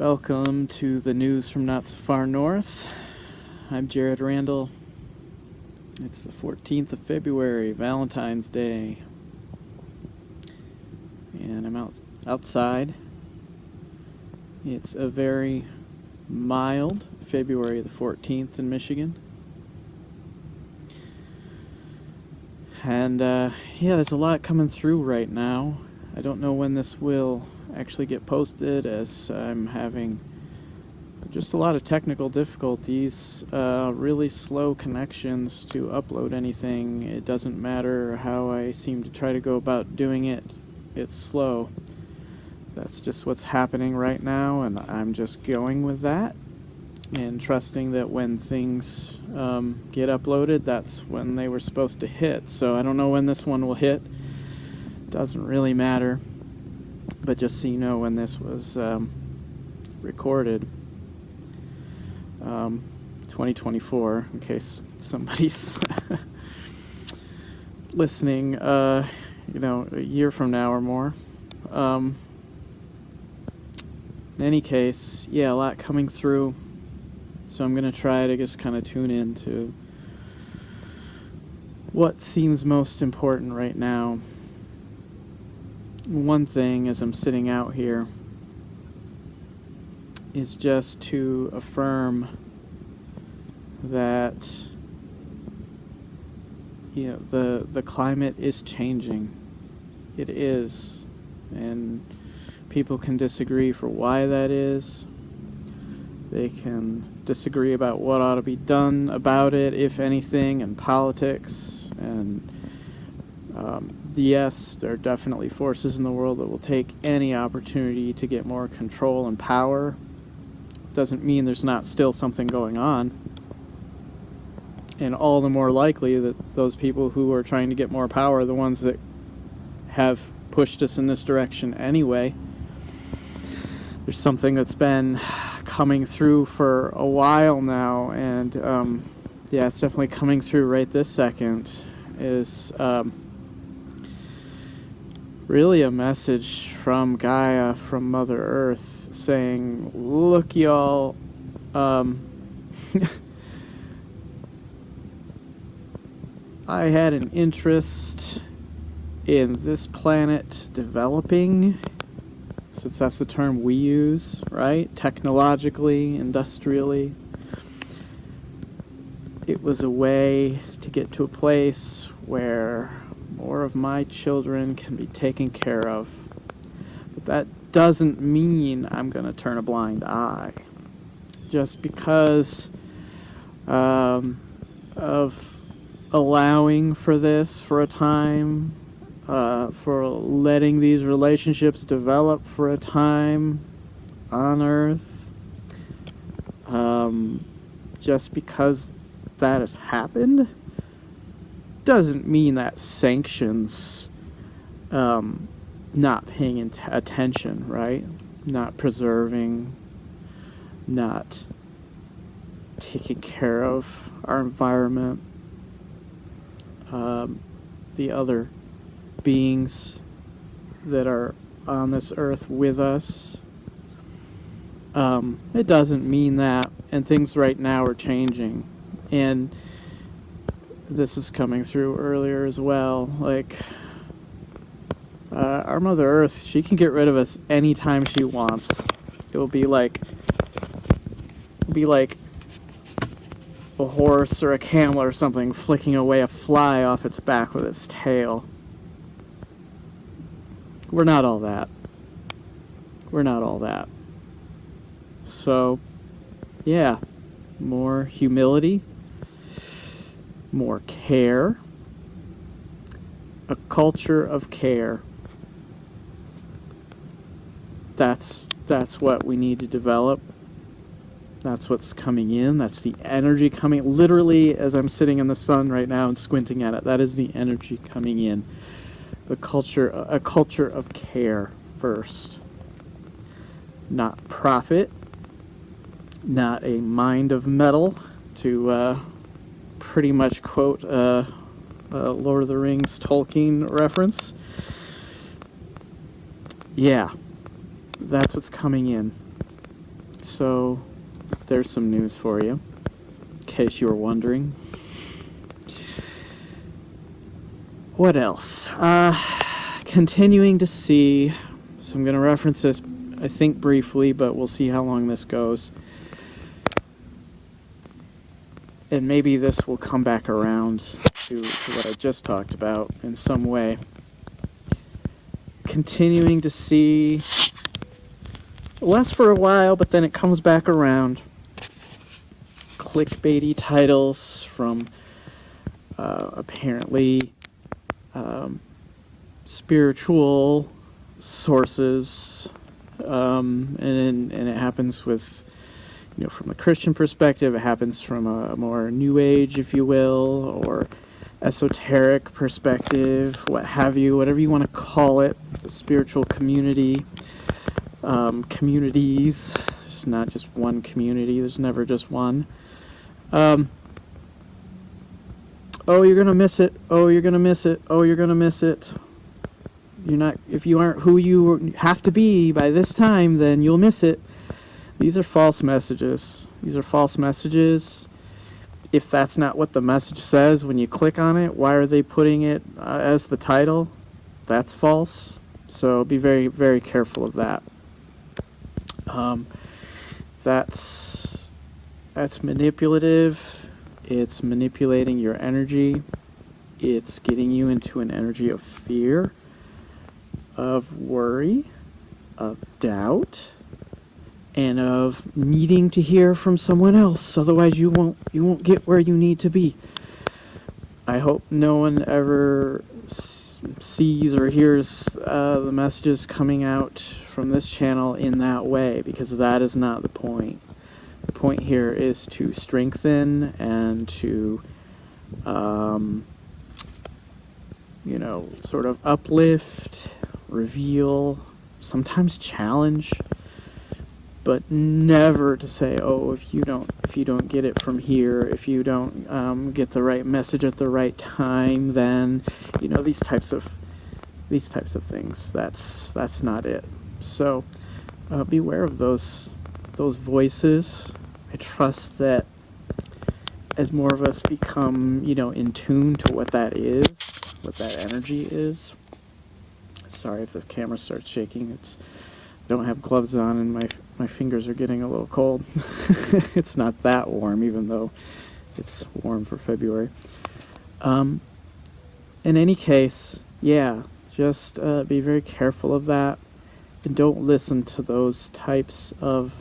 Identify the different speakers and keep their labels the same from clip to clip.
Speaker 1: Welcome to the news from not so far north. I'm Jared Randall. It's the 14th of February, Valentine's Day. And I'm outside. It's a very mild February the 14th in Michigan. And there's a lot coming through right now. I don't know when this will actually get posted, as I'm having just a lot of technical difficulties, really slow connections to upload anything. It doesn't matter how I seem to try to go about doing it, it's slow. That's just what's happening right now, and I'm just going with that and trusting that when things get uploaded, that's when they were supposed to hit. So I don't know when this one will hit. Doesn't really matter. But just so you know, when this was recorded, 2024, in case somebody's listening, a year from now or more. In any case, a lot coming through, so I'm going to try to just kind of tune into what seems most important right now. One thing as I'm sitting out here is just to affirm that the climate is changing. It is, and people can disagree for why that is. They can disagree about what ought to be done about it, if anything, in politics. And yes, there are definitely forces in the world that will take any opportunity to get more control and power. Doesn't mean there's not still something going on. And all the more likely that those people who are trying to get more power are the ones that have pushed us in this direction anyway. There's something that's been coming through for a while now, and it's definitely coming through right this second, is really a message from Gaia, from Mother Earth, saying, look, y'all, I had an interest in this planet developing, since that's the term we use, right? Technologically, industrially. It was a way to get to a place where more of my children can be taken care of. But that doesn't mean I'm going to turn a blind eye. Just because of allowing for this for a time, for letting these relationships develop for a time on Earth, just because that has happened doesn't mean that sanctions not paying attention, right? Not preserving, not taking care of our environment, the other beings that are on this earth with us. It doesn't mean that, and things right now are changing, and this is coming through earlier as well. Like, our Mother Earth, she can get rid of us anytime she wants. It will be like a horse or a camel or something flicking away a fly off its back with its tail. We're not all that. We're not all that. So, more humility, more care, a culture of care. That's what we need to develop. That's what's coming in. That's the energy coming. Literally, as I'm sitting in the sun right now and squinting at it, that is the energy coming in. A culture of care first. Not profit. Not a mind of metal, to pretty much quote Lord of the Rings Tolkien reference. That's what's coming in. So there's some news for you, in case you were wondering. What else? Continuing to see, so I'm going to reference this, I think, briefly, but we'll see how long this goes. And maybe this will come back around to what I just talked about in some way. Continuing to see, less for a while, but then it comes back around. Clickbaity titles from apparently spiritual sources, and it happens with, from a Christian perspective, it happens from a more New Age, if you will, or esoteric perspective, what have you, whatever you want to call it, the spiritual community, communities. There's not just one community, there's never just one. Oh, you're gonna miss it. Oh, you're gonna miss it. Oh, you're gonna miss it. If you aren't who you have to be by this time, then you'll miss it. These are false messages. These are false messages. If that's not what the message says when you click on it, why are they putting it as the title? That's false. So be very, very careful of that. That's manipulative. It's manipulating your energy. It's getting you into an energy of fear, of worry, of doubt, and of needing to hear from someone else. Otherwise, you won't get where you need to be. I hope no one ever sees or hears the messages coming out from this channel in that way, because that is not the point. The point here is to strengthen and to, sort of uplift, reveal, sometimes challenge, but never to say, oh, if you don't get it from here, if you don't get the right message at the right time, then these types of things. That's not it. So beware of those voices. I trust that as more of us become, in tune to what that is, what that energy is. Sorry if this camera starts shaking. I don't have gloves on and my fingers are getting a little cold. It's not that warm, even though it's warm for February. In any case, yeah, just be very careful of that, and don't listen to those types of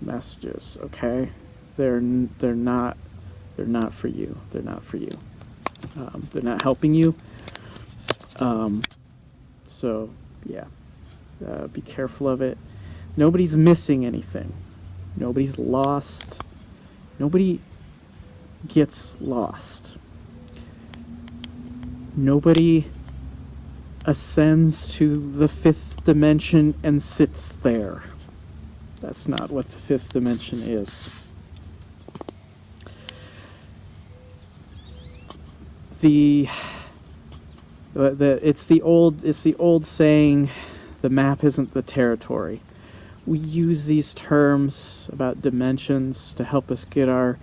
Speaker 1: messages. Okay, they're not for you. They're not for you. They're not helping you. So yeah, be careful of it. Nobody's missing anything. Nobody's lost. Nobody gets lost. Nobody ascends to the fifth dimension and sits there. That's not what the fifth dimension is. It's the old saying, the map isn't the territory. We use these terms about dimensions to help us get our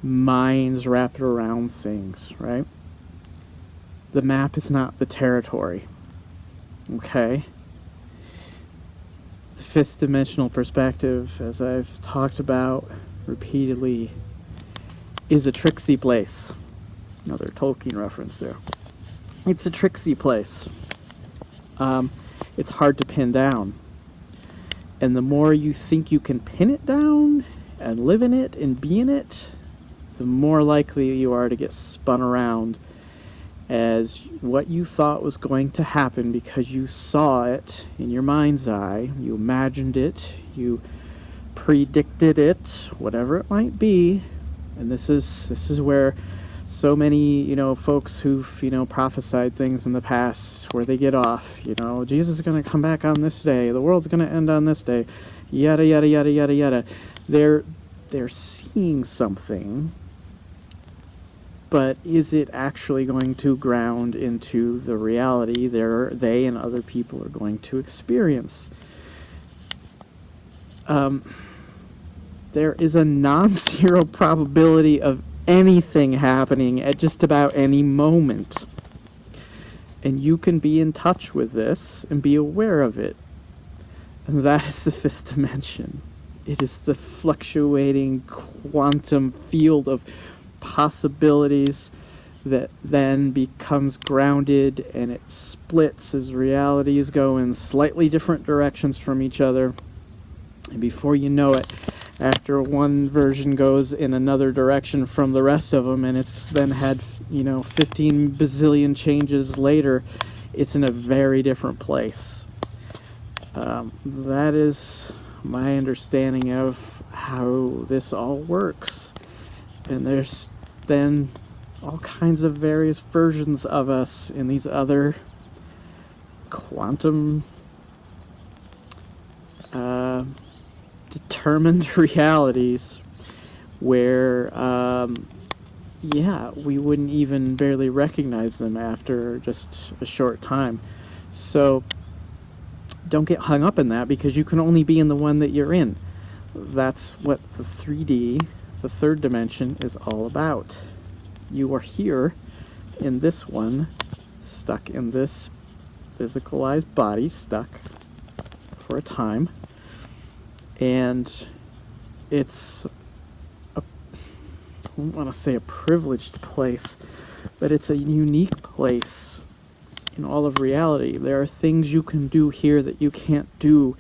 Speaker 1: minds wrapped around things, right? The map is not the territory. Okay? The fifth dimensional perspective, as I've talked about repeatedly, is a tricksy place. Another Tolkien reference there. It's a tricksy place. It's hard to pin down. And the more you think you can pin it down and live in it and be in it, the more likely you are to get spun around as what you thought was going to happen because you saw it in your mind's eye, you imagined it, you predicted it, whatever it might be. And this is where so many, folks who've, prophesied things in the past where they get off, Jesus is going to come back on this day, the world's going to end on this day, yada, yada, yada, yada, yada. They're seeing something, but is it actually going to ground into the reality they and other people are going to experience? there is a non-zero probability of anything happening at just about any moment. And you can be in touch with this and be aware of it. And that is the fifth dimension. It is the fluctuating quantum field of possibilities that then becomes grounded, and it splits as realities go in slightly different directions from each other. And before you know it, after one version goes in another direction from the rest of them, and it's then had, 15 bazillion changes later, it's in a very different place. That is my understanding of how this all works. And there's then all kinds of various versions of us in these other quantum determined realities where we wouldn't even barely recognize them after just a short time. So don't get hung up in that, because you can only be in the one that you're in. That's what the 3D, the third dimension, is all about. You are here in this one, stuck in this physicalized body, stuck for a time. And it's I don't want to say a privileged place, but it's a unique place in all of reality. There are things you can do here that you can't do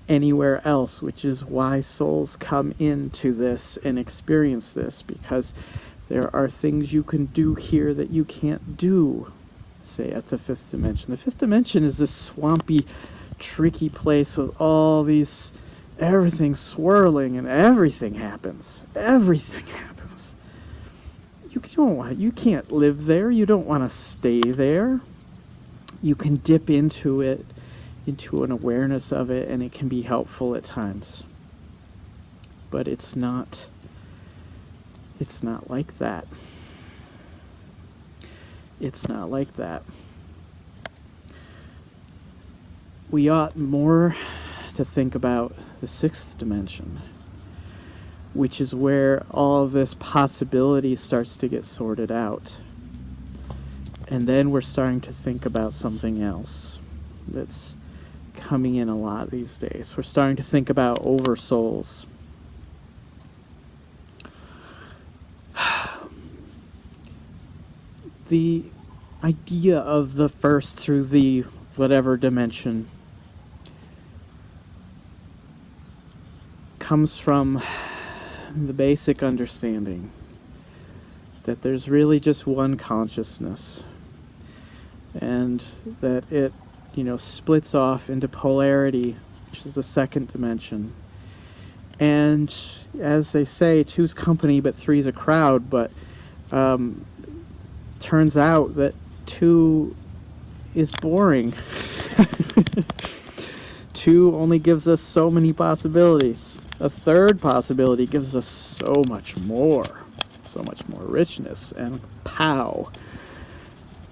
Speaker 1: anywhere else, which is why souls come into this and experience this, because there are things you can do here that you can't do, say, at the fifth dimension. The fifth dimension is this swampy, tricky place with all these, everything swirling, and everything happens. Everything happens. You can't live there. You don't want to stay there. You can dip into it, into an awareness of it, and it can be helpful at times. But it's not like that. It's not like that. We ought more to think about the sixth dimension, which is where all of this possibility starts to get sorted out. And then we're starting to think about something else that's coming in a lot these days. We're starting to think about oversouls. The idea of the first through the whatever dimension comes from the basic understanding that there's really just one consciousness, and that it, splits off into polarity, which is the second dimension. And as they say, two's company, but three's a crowd. But turns out that two is boring. Two only gives us so many possibilities. A third possibility gives us so much more richness, and pow,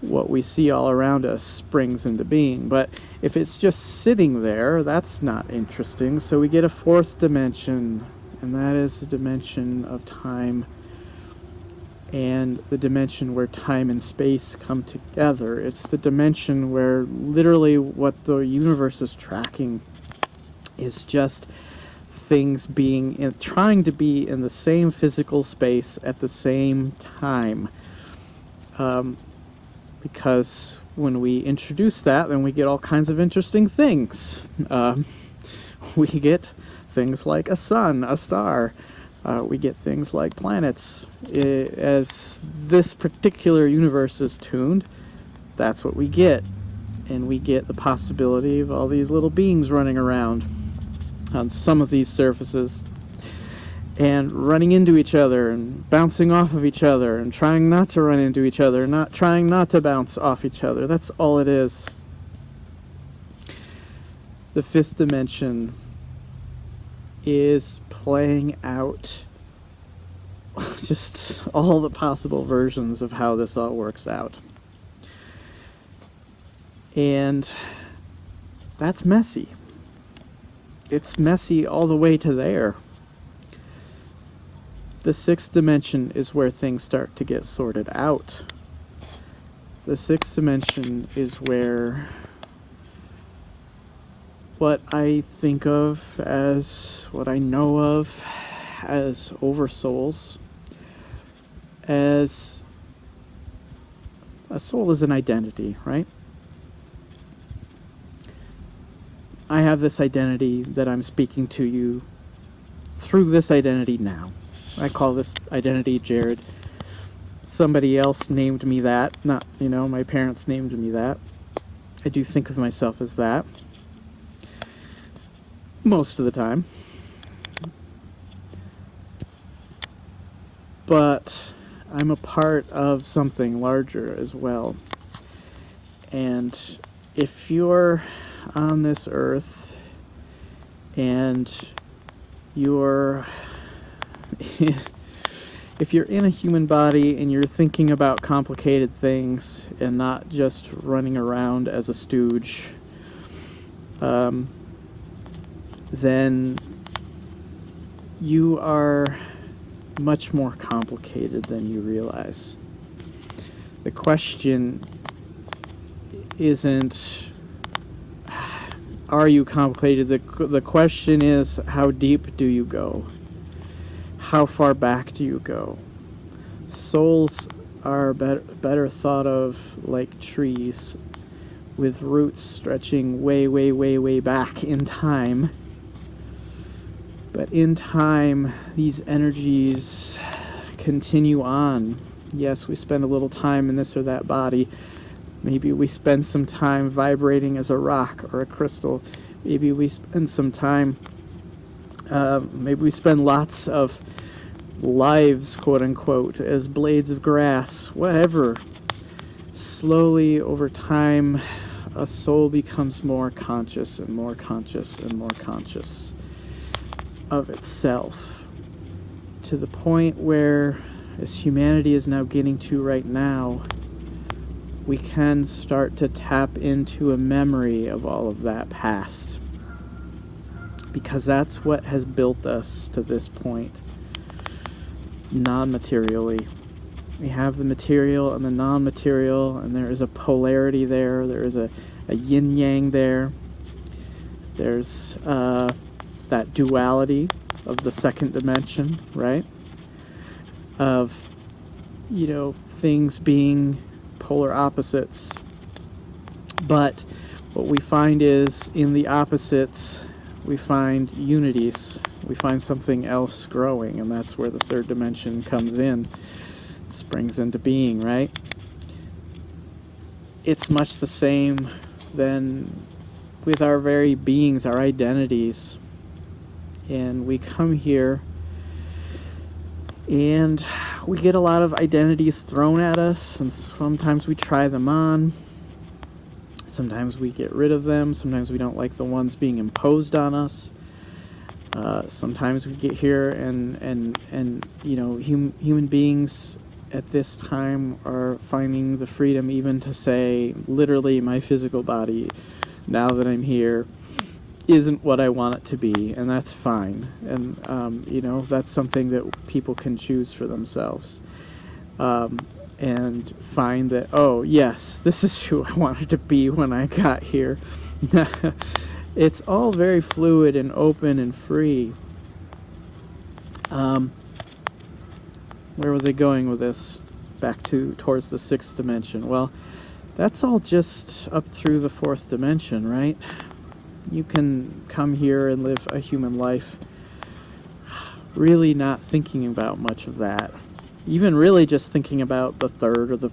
Speaker 1: what we see all around us springs into being. But if it's just sitting there, that's not interesting. So we get a fourth dimension, and that is the dimension of time, and the dimension where time and space come together. It's the dimension where literally what the universe is tracking is just things trying to be in the same physical space at the same time. Because when we introduce that, then we get all kinds of interesting things. We get things like a sun, a star. We get things like planets. As this particular universe is tuned, that's what we get. And we get the possibility of all these little beings running around on some of these surfaces, and running into each other, and bouncing off of each other, and trying not to run into each other, trying not to bounce off each other. That's all it is. The fifth dimension is playing out just all the possible versions of how this all works out. And that's messy. It's messy all the way to there. The sixth dimension is where things start to get sorted out. The sixth dimension is where what I think of as, what I know of as oversouls, as a soul is an identity, right? I have this identity that I'm speaking to you through this identity now. I call this identity Jared. Somebody else named me that. Not, my parents named me that. I do think of myself as that. Most of the time. But I'm a part of something larger as well. And if you're on this earth and you're if you're in a human body and you're thinking about complicated things and not just running around as a stooge, then you are much more complicated than you realize. The question isn't, are you complicated? The question is, how deep do you go? How far back do you go? Souls are better thought of like trees with roots stretching way, way, way, way back in time. But in time, these energies continue on. Yes, we spend a little time in this or that body. Maybe we spend some time vibrating as a rock or a crystal. Maybe we spend some time, maybe we spend lots of lives, quote unquote, as blades of grass, whatever. Slowly, over time, a soul becomes more conscious and more conscious and more conscious of itself, to the point where, as humanity is now getting to right now, we can start to tap into a memory of all of that past. Because that's what has built us to this point, non-materially. We have the material and the non-material, and there is a polarity there. There is a yin-yang there. There's that duality of the second dimension, right? Of, things being polar opposites. But what we find is, in the opposites, we find unities. We find something else growing, and that's where the third dimension comes in. Springs into being, right? It's much the same then with our very beings, our identities. And we come here and we get a lot of identities thrown at us, and sometimes we try them on. Sometimes we get rid of them. Sometimes we don't like the ones being imposed on us. Sometimes we get here and human beings at this time are finding the freedom even to say, literally, my physical body, now that I'm here, isn't what I want it to be, and that's fine. And, that's something that people can choose for themselves. And find that, oh, yes, this is who I wanted to be when I got here. It's all very fluid and open and free. Where was I going with this? Back towards the sixth dimension. Well, that's all just up through the fourth dimension, right? You can come here and live a human life really not thinking about much of that. Even really just thinking about the third or the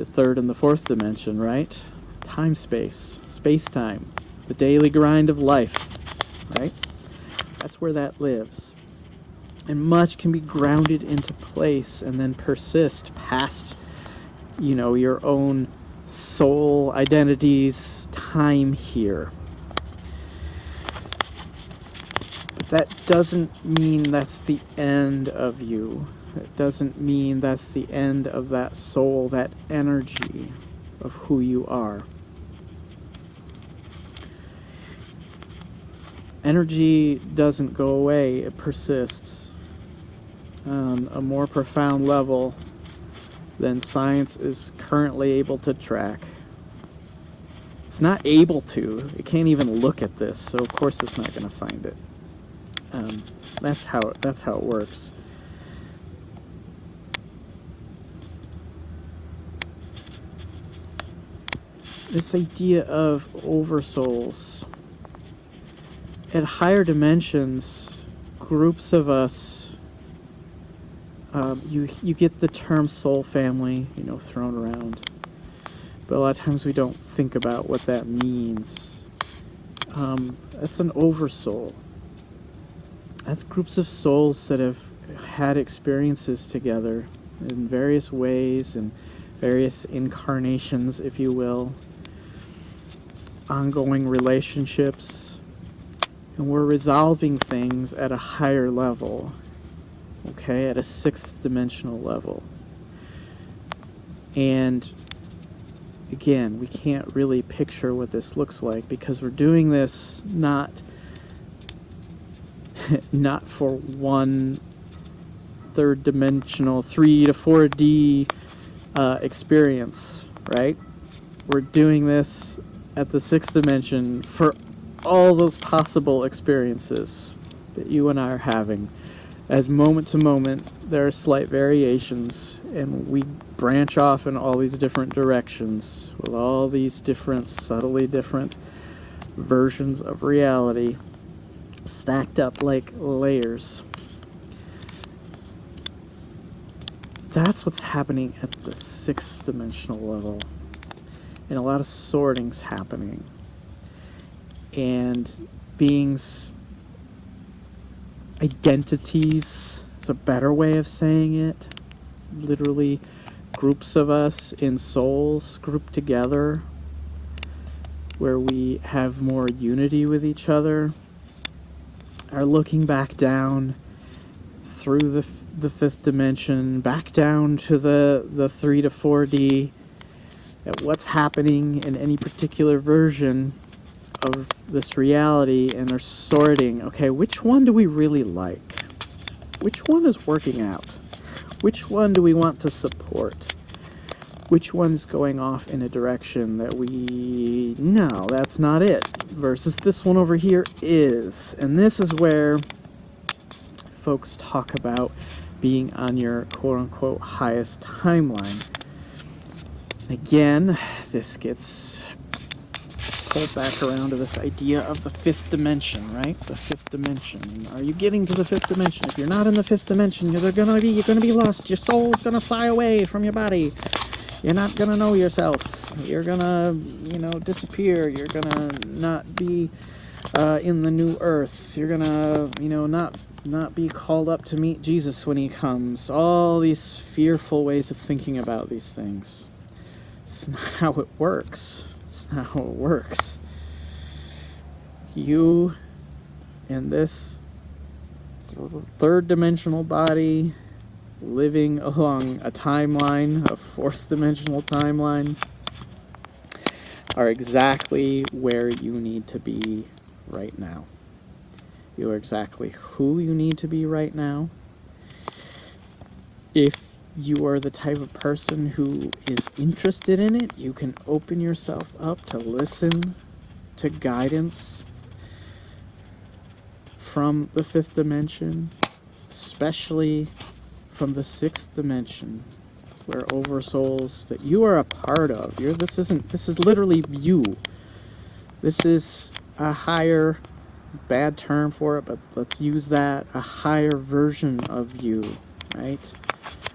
Speaker 1: third and the fourth dimension, right? Time, space, space-time, the daily grind of life, right? That's where that lives. And much can be grounded into place and then persist past, your own soul identity's time here. But that doesn't mean that's the end of you. It doesn't mean that's the end of that soul, that energy of who you are. Energy doesn't go away, it persists. on a more profound level than science is currently able to track. It's not able to. It can't even look at this, so of course it's not going to find it. That's how it works. This idea of oversouls. At higher dimensions, groups of us, you get the term soul family, thrown around. But a lot of times we don't think about what that means. That's an oversoul. That's groups of souls that have had experiences together in various ways and various incarnations, if you will. Ongoing relationships. And we're resolving things at a higher level. Okay, at a 6th dimensional level. And again, we can't really picture what this looks like because we're doing this not for one 3rd dimensional 3 to 4D experience, right? We're doing this at the 6th dimension for all those possible experiences that you and I are having. As moment to moment, there are slight variations, and we branch off in all these different directions with all these different, subtly different versions of reality stacked up like layers. That's what's happening at the 6th dimensional level. And a lot of sorting's happening. And beings, identities is a better way of saying it. Literally, groups of us in souls grouped together where we have more unity with each other, are looking back down through the 5th dimension, back down to the 3 to 4D, at what's happening in any particular version of this reality, and they're sorting, okay, which one do we really like? Which one is working out? Which one do we want to support? Which one's going off in a direction that no, that's not it, versus this one over here is. And this is where folks talk about being on your quote-unquote highest timeline. Again, this gets pulled back around to this idea of the 5th dimension, right? The 5th dimension. Are you getting to the 5th dimension? If you're not in the 5th dimension, you're gonna be lost. Your soul's gonna fly away from your body. You're not gonna know yourself. You're gonna, disappear. You're gonna not be in the new earth. You're gonna, not be called up to meet Jesus when he comes. All these fearful ways of thinking about these things. It's not how it works. It's not how it works. You in this 3rd dimensional body, living along a timeline, a 4th dimensional timeline, are exactly where you need to be right now. You are exactly who you need to be right now. If you are the type of person who is interested in it, you can open yourself up to listen to guidance from the 5th dimension, especially from the 6th dimension, where oversouls that you are a part of. This is literally you. This is a higher, bad term for it, but let's use that, a higher version of you, right?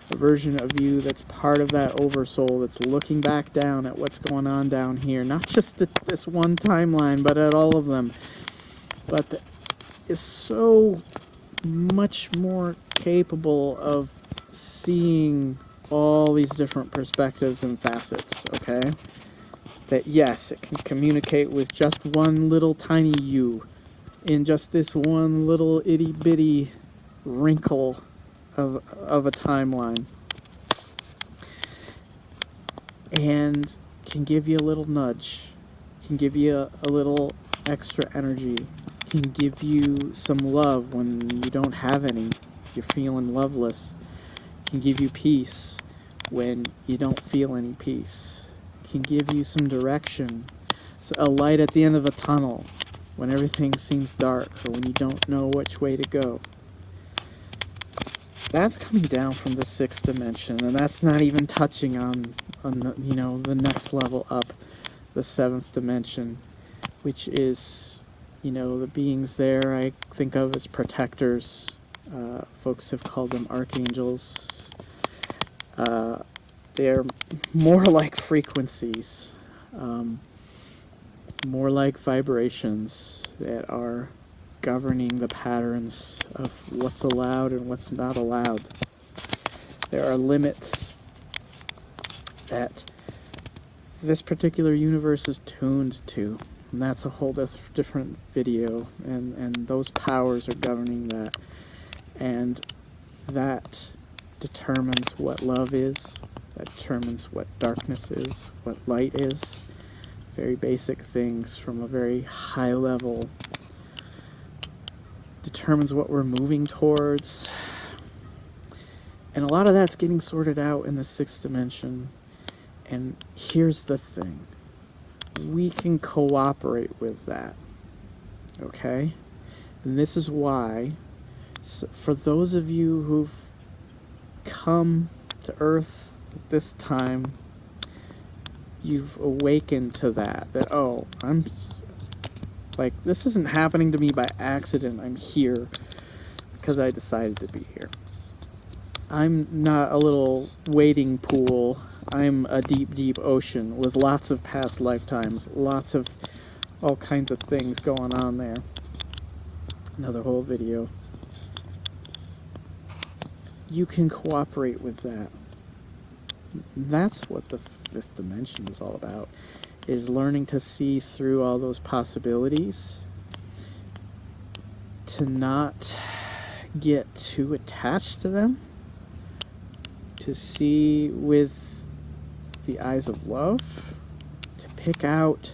Speaker 1: A version of you that's part of that oversoul, that's looking back down at what's going on down here, not just at this one timeline, but at all of them. But is so much more capable of seeing all these different perspectives and facets, okay? That yes, it can communicate with just one little tiny you in just this one little itty bitty wrinkle of a timeline, and can give you a little nudge, can give you a little extra energy, can give you some love when you don't have any, you're feeling loveless. It can give you peace when you don't feel any peace. It can give you some direction, a light at the end of a tunnel when everything seems dark or when you don't know which way to go. That's coming down from the 6th dimension, and that's not even touching on the next level up, the 7th dimension, which is, the beings there I think of as protectors. Folks have called them archangels. They're more like frequencies, more like vibrations that are governing the patterns of what's allowed and what's not allowed. There are limits that this particular universe is tuned to, and that's a whole different video, and those powers are governing that, and that determines what love is, that determines what darkness is, what light is. Very basic things from a very high level. Determines what we're moving towards. And a lot of that's getting sorted out in the 6th dimension. And here's the thing. We can cooperate with that. Okay? And this is why, for those of you who've come to Earth at this time, you've awakened to that, oh, this isn't happening to me by accident. I'm here because I decided to be here. I'm not a little wading pool. I'm a deep, deep ocean with lots of past lifetimes, lots of all kinds of things going on there. Another whole video. You can cooperate with that. That's what the 5th dimension is all about, is learning to see through all those possibilities, to not get too attached to them, to see with the eyes of love, to pick out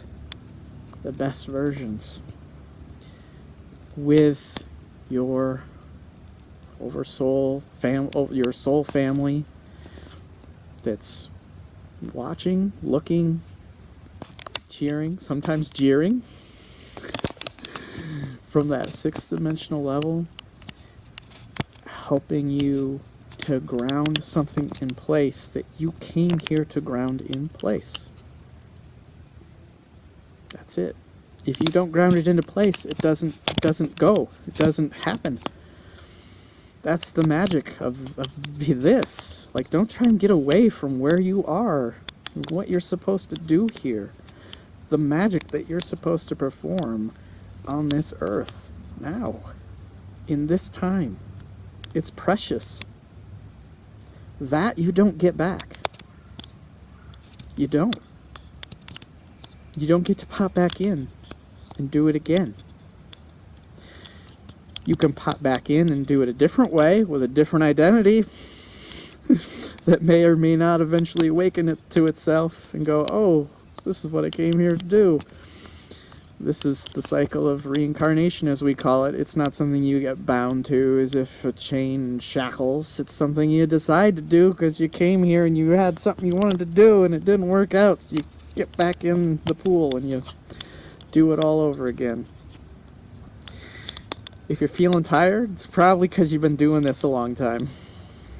Speaker 1: the best versions with your your soul family that's watching, looking, cheering, sometimes jeering from that 6th dimensional level, helping you to ground something in place that you came here to ground in place. That's it. If you don't ground it into place, it doesn't go. It doesn't happen. That's the magic of this. Don't try and get away from where you are, what you're supposed to do here, the magic that you're supposed to perform on this earth now, in this time. It's precious. That you don't get back. You don't. You don't get to pop back in and do it again. You can pop back in and do it a different way with a different identity that may or may not eventually awaken it to itself and go, oh, this is what I came here to do. This is the cycle of reincarnation, as we call it. It's not something you get bound to as if a chain and shackles. It's something you decide to do because you came here and you had something you wanted to do and it didn't work out. So you get back in the pool and you do it all over again. If you're feeling tired, it's probably because you've been doing this a long time.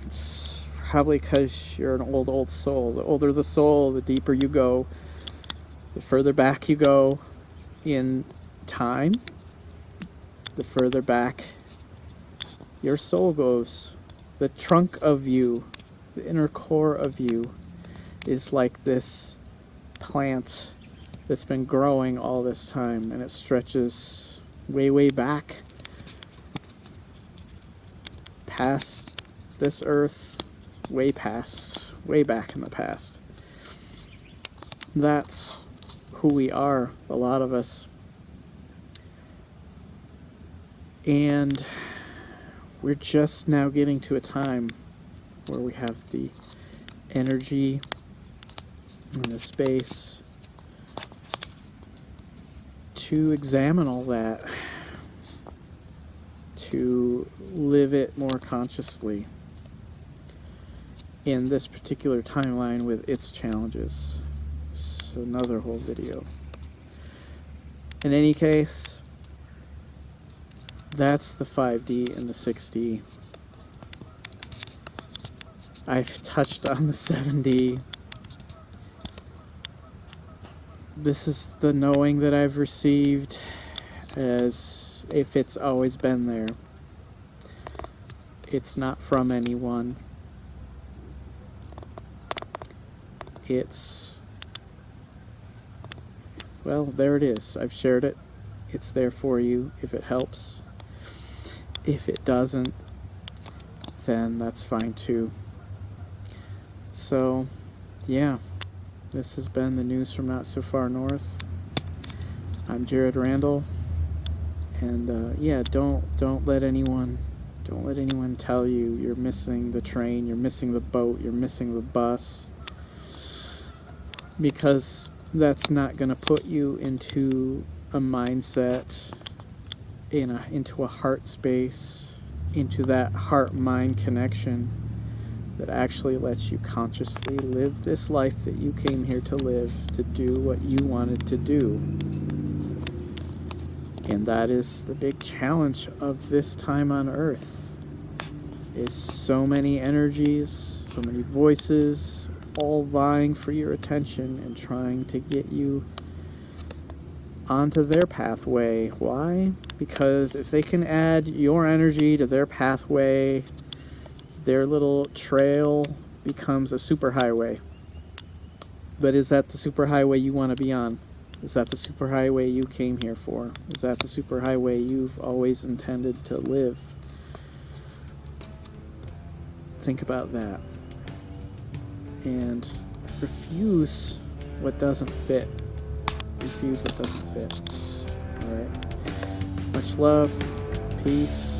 Speaker 1: It's probably because you're an old soul. The older the soul, the deeper you go, the further back you go in time, the further back your soul goes. The trunk of you, the inner core of you, is like this plant that's been growing all this time, and it stretches way back past this earth, way back in the past. That's who we are, a lot of us. And we're just now getting to a time where we have the energy and the space to examine all that, to live it more consciously in this particular timeline with its challenges. It's another whole video. In any case, that's the 5D and the 6D. I've touched on the 7D. This is the knowing that I've received, as if it's always been there. It's not from anyone. It's, well, there it is. I've shared it. It's there for you if it helps. If it doesn't, then that's fine too. So, yeah, this has been the news from Not So Far North. I'm Jared Randall, and yeah, don't let anyone tell you you're missing the train, you're missing the boat, you're missing the bus, because that's not going to put you into a mindset, into a heart space, into that heart-mind connection that actually lets you consciously live this life that you came here to live, to do what you wanted to do. And that is the big challenge of this time on Earth, is so many energies, so many voices, all vying for your attention and trying to get you onto their pathway. Why? Because if they can add your energy to their pathway, their little trail becomes a superhighway. But is that the superhighway you want to be on? Is that the superhighway you came here for? Is that the superhighway you've always intended to live? Think about that. And refuse what doesn't fit. Refuse what doesn't fit. Alright? Much love, peace,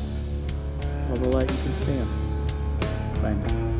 Speaker 1: all the light you can stand. Bye now.